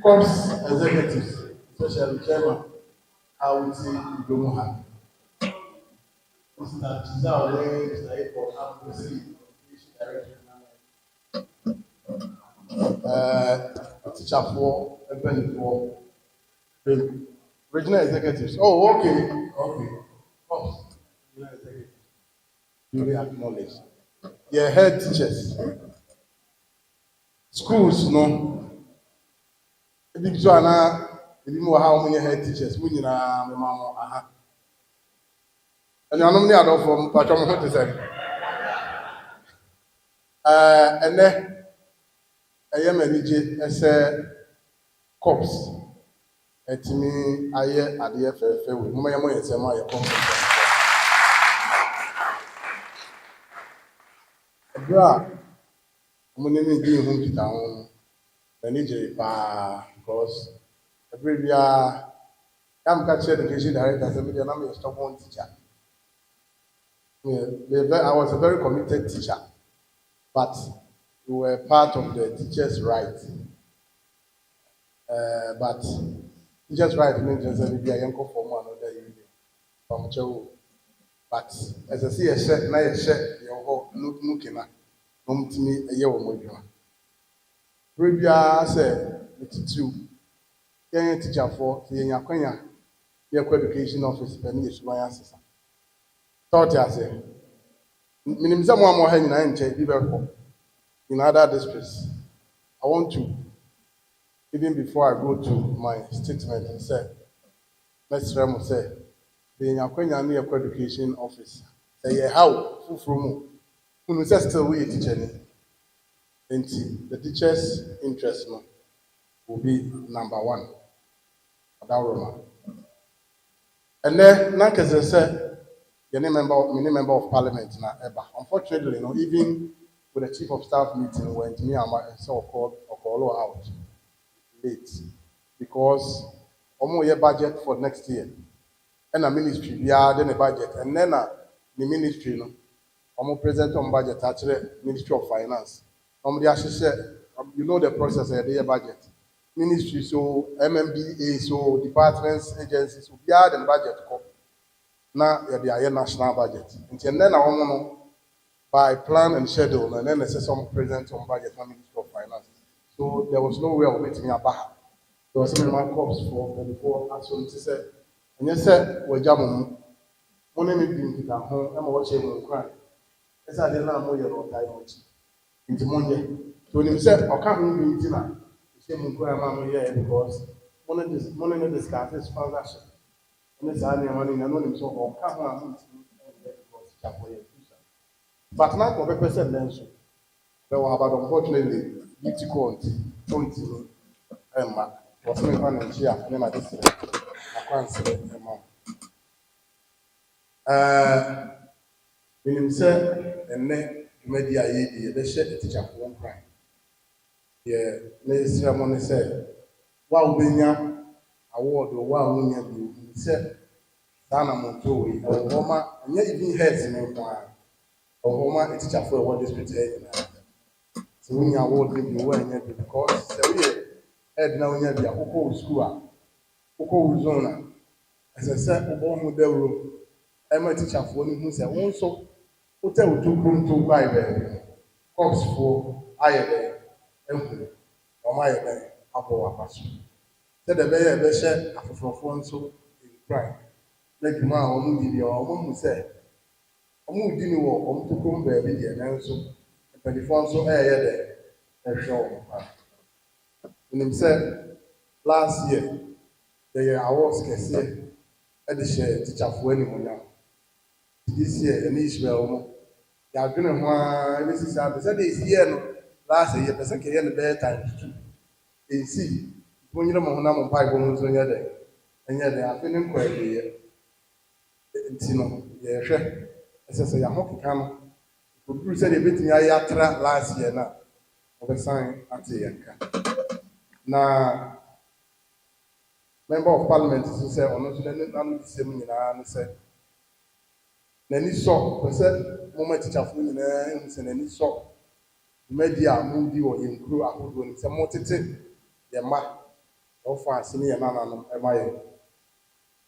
Corps executives, especially chairman, I would say you don't have. Mr. Chizal, Mr. Airport, I'm teacher for for the regional executives. Oh, okay, okay. Corps, regional executives, duly acknowledged. Yeah, head teachers, schools, no. Ebi bi so ana ebi mu wɔ ha a wɔn yɛ head teachers mu nyinaa mema mo aha anuanom ne adɔfoɔ mpatwa mo ho te sɛ ɛnɛ ɛyɛ m'anigye ɛsɛ corps ɛtumi ayɛ adeɛ fɛɛfɛ wɔ mu yɛ mo yɛ nsɛm ayɛ corps ɛberɛ a wɔn ne ne di ho nkita ho n'ani gye paa because ɛberɛ biara yam ka kyerɛ education director sɛ medeɛ na meyɛ stubborn teacher. I was a very committed teacher, but we were part of the teachers' right. But teachers' right means just maybe a young for another union from Joe. But as I see a shirt, now a shirt, your whole looking at to me a year or more. Previa said, it's true. Young teacher for the young Quenya, your education office, penny is my answer. Thought I say, minimum someone more hanging in other districts. I want to, even before I go to my statement, and say, Mr. Ramo say, the Yakwenya near education office. Say, how full from who says still we teacher. And the teacher's interest will be number one. And then, like as I said, many member of parliament na eba. Unfortunately, even with the chief of staff meeting, when me and myself called out late because year budget for next year and a ministry then a budget and then the ministry present on budget actually Ministry of Finance. You know the process of the budget. Ministry so MMBA so departments agencies we are the budget. Now the national budget. And then I by plan and schedule, and then there's some present on budget from Ministry of Finance. So there was no way of waiting about. There was some of my corps for before as soon said, and you said, we're jamming. Money me being to home, I'm watching him cry. As I did not know your time into Monday. So when he said, I can't be dinner, the same cry, I'm here because money discuss is transaction. But now, for person mention, there were about unfortunately beauty quality, 20 Emma was me and here, and then I just said, I can't say Emma. When him said, and then media, they shed the teacher for one crime. Yeah, Miss Ramon said, wow, Binya award or wow, Winya, he said. Dana Montowi, or Homa, and yet even heads in empire. Or Homa, a teacher for what is Presbyterian. So when you award me, you were because head now near the Oko school, Oko zona. As I said, Obon Model, I'm a teacher for him who said, also, hotel to come to buy there. Cops for Ire, Emperor, or my Apple Apache. Said the bear, the shed, after phone so in crime. Like ma omu di omu say omu di ni wo omu to kom ba bi de na nso mpedifo nso eye de ehwe o nim say last year the awards kese e de share teacher fo ani munya this year any Israel no ya dwene ho a be sisa be say this year no last year person ke ye no better time e see monyere mo ho na mo pai bo ho so nya de enya de afene nkwa de Tino, yeah, as I say, I'm hockey can. We said a bit in Yatra last year now, of a sign at the Yanka. Now, member of parliament is say, or not, the same in and said, Nenny saw, I said, moment teacher for me, and any saw media movie or in crew, I would win some more to take the map ɔfa ase ne yɛ nananom ɛma yɛ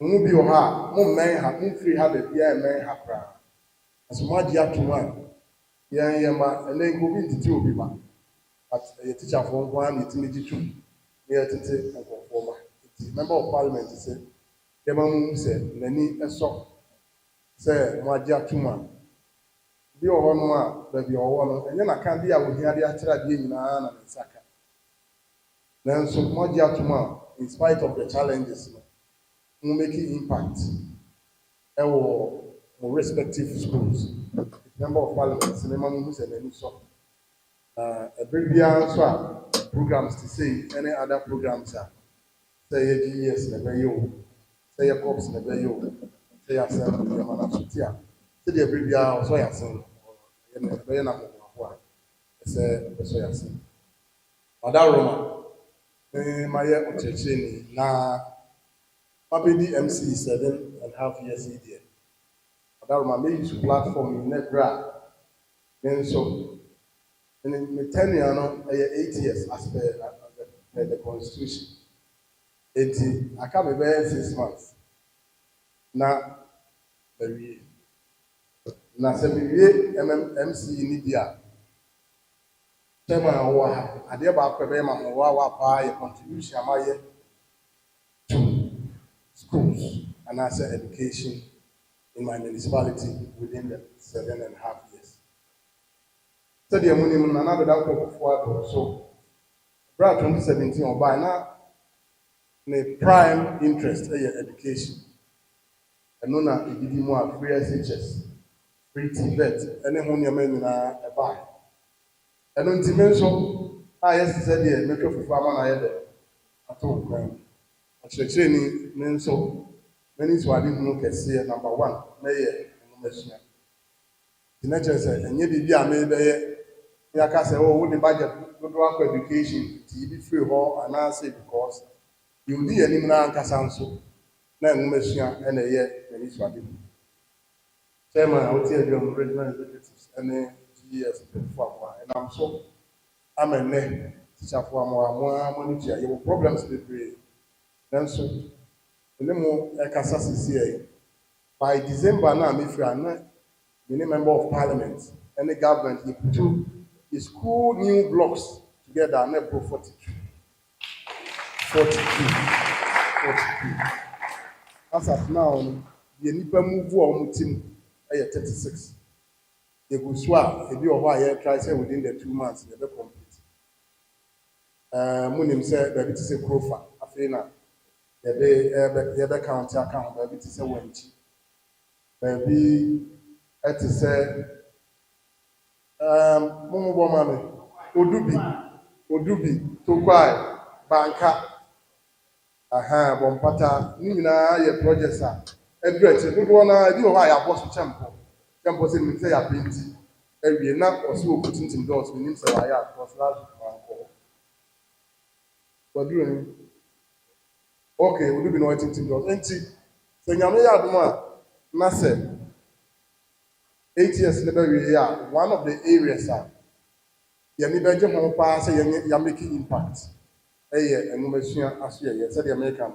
mu bi wɔ ha mo mmɛn ha mo mfiri ha baabi a mmɛn ha koraa ɛso mo agye atom a yɛn ma ɛnɛ nko bi ntete obi ma but ɛyɛ tikyafoɔ nko ara na yɛtumi gye tom na yɛtete nkɔfoɔ ma nti member of parliament sɛ yɛma mu sɛ n'ani ɛsɔ sɛ mo agye atom a bi wɔ hɔ nom a baabi ɔwɔ no ɛnyɛ n'aka bi a ohia de akyerɛ adeɛ nyinaa na ne nsa ka nanso mo agye atom a in spite of the challenges no mo making impact ɛwɔ mo respective schools member of parliament sɛ mema mu sɛ n'ani sɔ ɛberɛ biara nso a programs te sei ɛne other programs a sɛ yɛ GES na ɛbɛyɛ o sɛ yɛ COPS na ɛbɛyɛ o sɛ yɛ assembly yɛ ma no so te a sɛdeɛ ɛberɛ biara ɔsɔ yɛ asen ɛbɛyɛ na mmɔmmɔfo a ɛsɛ ɛsɔ yɛ asen Mada Roma ma yɛ ɔkyerɛkyerɛni na mabɛdi MCE 7.5 years deɛ Mada Roma may use platform in Nebra then so me tenure no 8 years as per the constitution. I come be 6 months. Na be na se be MCE ni dia. Chairman wa ha ade ba akwa be ma wa pa your contribution amaye to schools and as education in my municipality within the 7.5 years. So the money na na da ko for so bra 2017 oba na ne prime interest education. Eno na edidi mu a free Headteachers, free TVET, ene ho nyama nyina e ba. Eno ntime nso a yes said there make fufu ama na ye de ato kwan. Akyerɛkyerɛni ne nso many swadi hunu kɛseɛ number 1 na yɛ nnomasua. Tinakyerɛ sɛ enye bibi a me bɛyɛ ya ka sɛ wo de budget dodo for education ti bi free hɔ anaasɛ because you di anim na ankasa nso na nnomasua ɛna ɛyɛ many swadi. Chairman a wotie adwam regional executives ɛne GES platform and I'm so I'm a ne teacher for more money you problems bebree. Nanso ene mo ekasa sisi by December na me free na the member of parliament and the government you put the school new blocks together na pro 42 as of now the nipa move o team 36 they go swap ebi o ho a try say within the 2 months they be complete munim say baby to say krofa afina they be count account baby to say wenchi baby to say mumu bo mame odubi to kwai banka bompata ni nyina ye projects a address dodo na ebi o ho a ya boss champo say me say ya penti ewie na oso okutintim doors me nim say wa ya cross last banko waduru okay we do be no tintim doors enti say nyame ya adom a na say 8 years na be wie ya one of the areas ya mi beje ho pa say ya making impact enwomasua aso ye say the American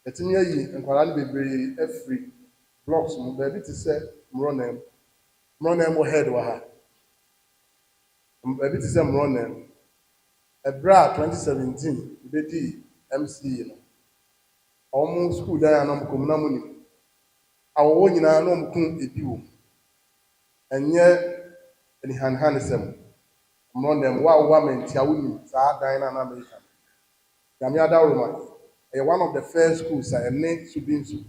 etimi ayi nkwara no bebree afri blocks mo ba bi te say mronem head wa ha ba bi te say mronem ebra 2017 be di MCE no omo school dan anam komuna muni awo nyina no mkun ebi wo enye eni hanhanesem mronem wa mentia woni saa dan na America Yami Adaroma, one of the first schools I named Subinsu.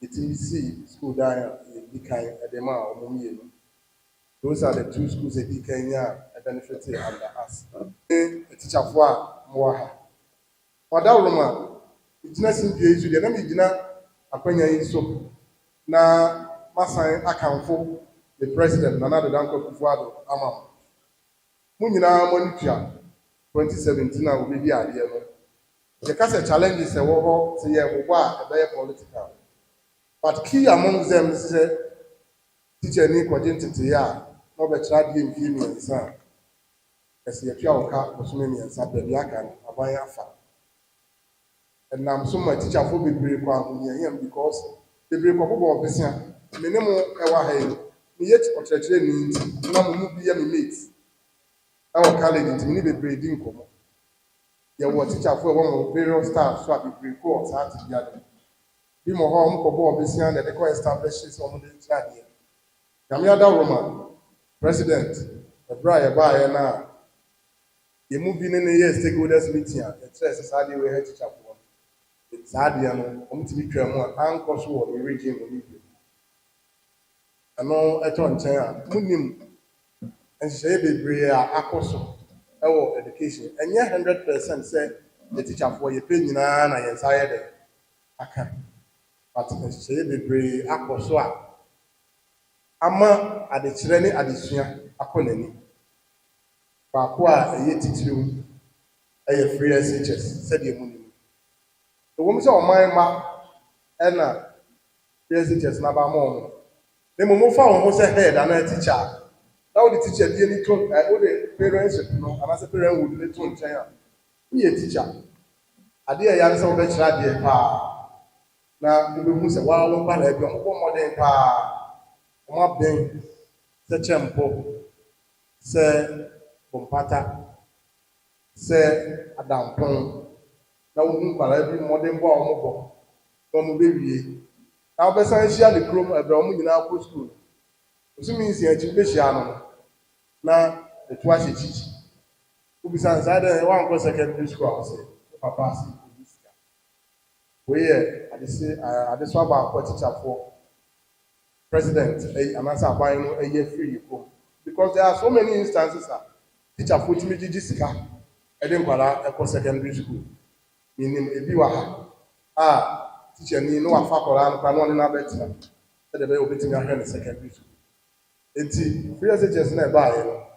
The TBC school down in Dikai Edema or Mumie. Those are the 2 schools in Kenya benefited under us. A teacher for Moaha. Adaroma, it's not in PhD, the name is Dina Apenya in so. Na Masan account for the president, Nana Danko Kufuado, Amam. Munina Monitia 2017 will be the idea. The case challenges a war, say a very political. But key among them is teacher need identity, no better than female son. As the Pioka was many and Sabellakan, a Bayafa. and I'm so much teacher for bebree kwa him because bebree kwa bobo obesia me ne mo ewa ha yi me yet okyerɛkyerɛ ni nti na mo mu bi ya me mates our college nti me ne bebree di nkomo ye wo teacher for one various staff so bebree ko o sa ti bia bi mo ho mo ko bo obesia na de ko establish so mo de nkyade ya me ada Roma president ebra ya ba ya na ye mu bi ne ye stakeholders meeting a etre sasa we head teacher for saa deɛ no ɔmutumi twa mu a ankɔ so wɔ ne region wɔ ne bi ɛno ɛtɔ nkyɛn a munim nhyehyɛeɛ bebree a akɔ so ɛwɔ education ɛnyɛ 100% sɛ the teacherfoɔ yɛpɛ nyinaa na yɛn nsa yɛ dɛ aka but nhyehyɛeɛ bebree akɔ so a ama adekyerɛ ne adesua akɔ n'ani baako a ɛyɛ titiriw ɛyɛ free Headteachers sɛdeɛ mu nim the woman say, "Oh my ma, Anna, Headteachers na ba mo." The mo fa won say head and a teacher. Now the teacher dey any tone, all the parents no, and as a parent would let tone China. Be a teacher. Ade a yan say we kyerɛ de pa. Na we hu say wa won pa na bi on ko modern pa. O ma ben se chempo se bompata se adampon na wohu kwara bi modern boy omobo no mo bewie na obesan hia le krom ebra omo nyina ko school osumi nsi achi behia no na etu ahye chichi obisan sa de wan ko secondary school ase papa si obisika we ade so aba ko teacher for president anasa aban no eye free ko because there are so many instances that teacher for timi gigi sika ede nkwara e ko secondary school minim ebi wa ha teacher ni no afa kwara no kwa no na betina e de be obetimi ahwe ne secondary school enti free Headteachers na ba ye no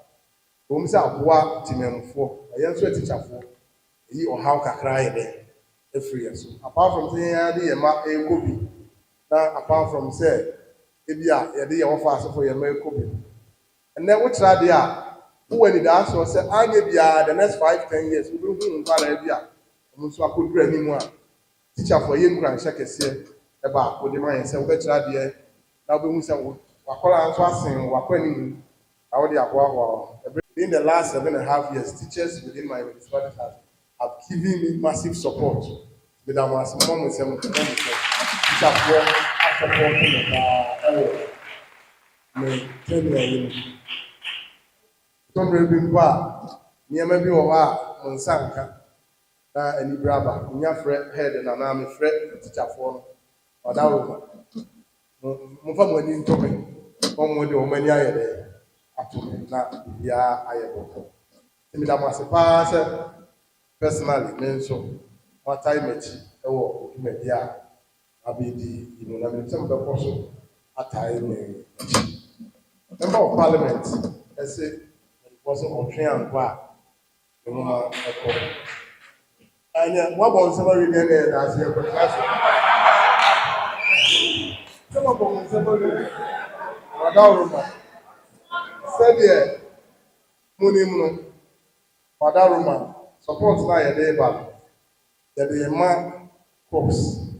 wo misa aboa timemfo ayen so teacher fo eyi ohaw kakra ye de e free so apart from saying ya de ma e kobi na apart from say ebia ye de ye wo fa asefo ye ma e kobi enne wo kira de a wo wani da so say anya bia the next 5-10 years we will hu nkwara bia nso akodura ni mu a teacher for ye nkran hye kese e ba akode man se wo be kira de na wo be hu se wakola nso asen wakwani mu na wo de akwa in the last 7.5 years teachers within my municipality have given me massive support with our mom teacher for support me tenure sombre bi ba niam bi wo ha monsanka na ani braba nya frɛ head na na me frɛ teacher for no odawo mo fa mo ani ntome mo de o mani aye de ato na ya aye boko mi da ma se pa se personally me so what time echi e wo dwumadi a abedi inu na me se mo be koso atai me member of parliament ese it was on train kwa e mo ma eko anya wa bon se ba wi ne na se ko class se ba bon se ba wi Wadaruma said Munimno Wadaruma support na yedeba the man corps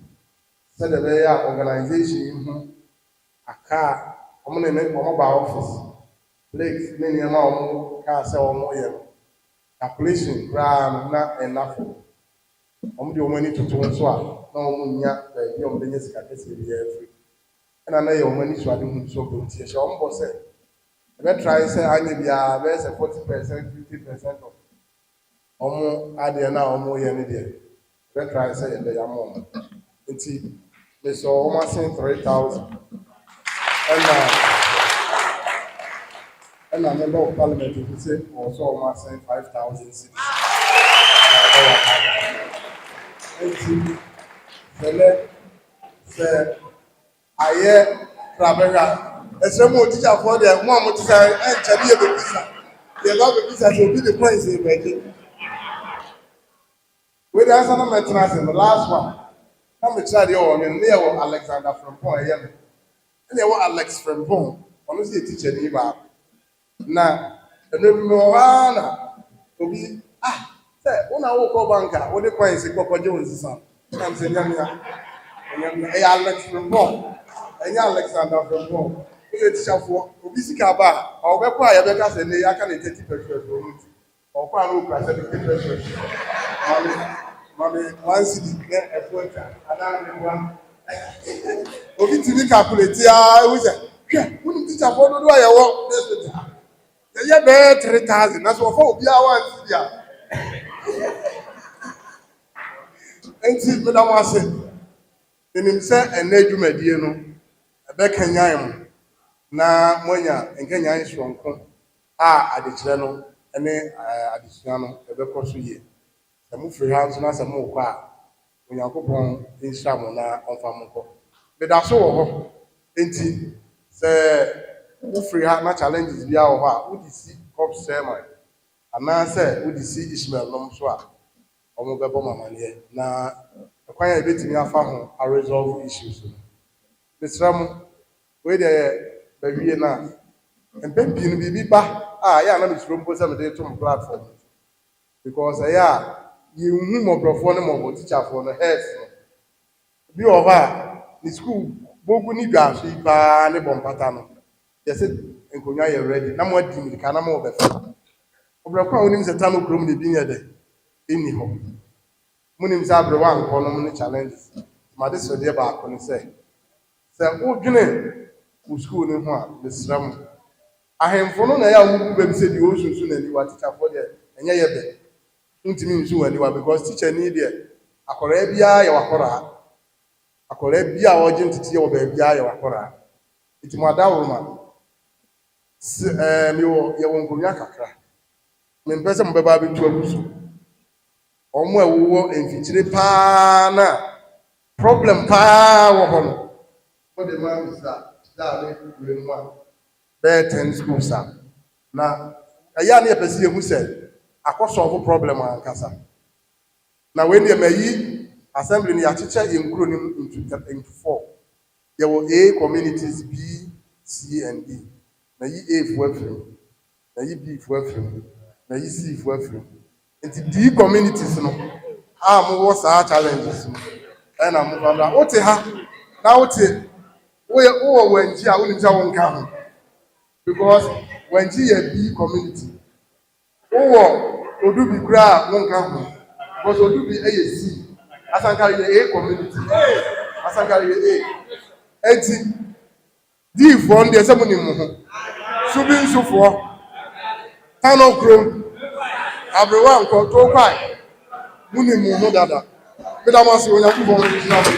said the organization aka omune me ba office lakes many amount ka se omo ye calculation gram na enough omde omani tutu so a na omunya ba bi omde sika kese bi free na na ye omani so ade hu so go tie sha ombo se e try say anya bia be say 40% 50% of omo ade na omo ye ne de e try say e be ya mo nti me so omo say 3,000 and member of parliament who say also omo say 5,000 cities nti sele se aye Rabera. Ese mo teacher for there, mo am teacher and chabi e be pizza. They love the pizza to be the price e be. We dey answer na maintenance in the last one. Na me try dey on near Alexander Frimpong here. Na wo Alex Frimpong, ono see teacher ni ba. Na eno bi mo na obi say una wo ko banka, wo dey coins kokko je won sisan. I'm saying, Alex Frimpong, and Alexander Frimpong. It's for Obisicaba, or Bequa, Becca, and I can take it or Quano Class. Mommy, one city, a point, and one. Obi ti ni calculate ya, we say, "Who teach for do I work this time?" You be 3,000. That's what for obi a one city a. Enti me da mo ase. Enim se ena dwumadie no, e be kanyan mo. Na monya enkanyan sonko a adekire no ene adesua no e be koso ye. Se mo free house na se mo kɔ a, Onyankopɔn nhyira mo na ɔmfa mo kɔ. Me da so wɔ hɔ. Enti se wo free ha na challenges bia wɔ hɔ a, wo di si cop sermon. Ana se wo di si Ishmael nom so a, ɔmo bɛbɔ mamane na kwan a ebetimi afa ho a resolve issues. Mesra mo we de bawie na empempi no bibi ba a ya na mesro mpo se me de to platform because ya you hu mo brofo ne mo teacher for no heads no bi wɔ hɔ a ni school bogu ni dwaso pa ne bompata no yɛsɛ nkonya yɛ ready na mo adi mi ka na mo bɛfa obrɔkwa onim sɛ tano krom de bi nyɛ de eni hɔ munim sɛ abrewa nkɔ no ne challenges ma de so de ba akɔ ne sɛ wo dwene wo school ne ho a mesra mo ahemfo no na ya wo bu be se di wo sunsu na ni wa teacher for de enye ye be ntimi nsu wani wa because teacher ni de akora bia ya wakora akora bia wo je ntiti ye wo ba bia ya wakora ntimo adawo ma mi wo ye wo nkonya kakra me mpese mo beba bi tu abuso omo ewo emfikyire pa na problem pa wo ho no what the man is that we want bear 10 schools na aya na pese ehu se akosolve problem ankasa na when dey mayi assembly ni acheche enkuro ni into 4 there were A communities B C and D na yi A for afrim na yi B for afrim na yi C for afrim into D communities no mo wo sa challenges no and am fanda ote ha na ote wo wanji a woni nja won ka ho because wanji ye B community wo odubi kura won ka ho because odubi e C Asankari ye A community Asankari ye A enti D for ndie se moni mo ho subi nsufo tano krom abrewa nko to kwai muni mo ho dada me da ma se Onyankopɔn nhyira mo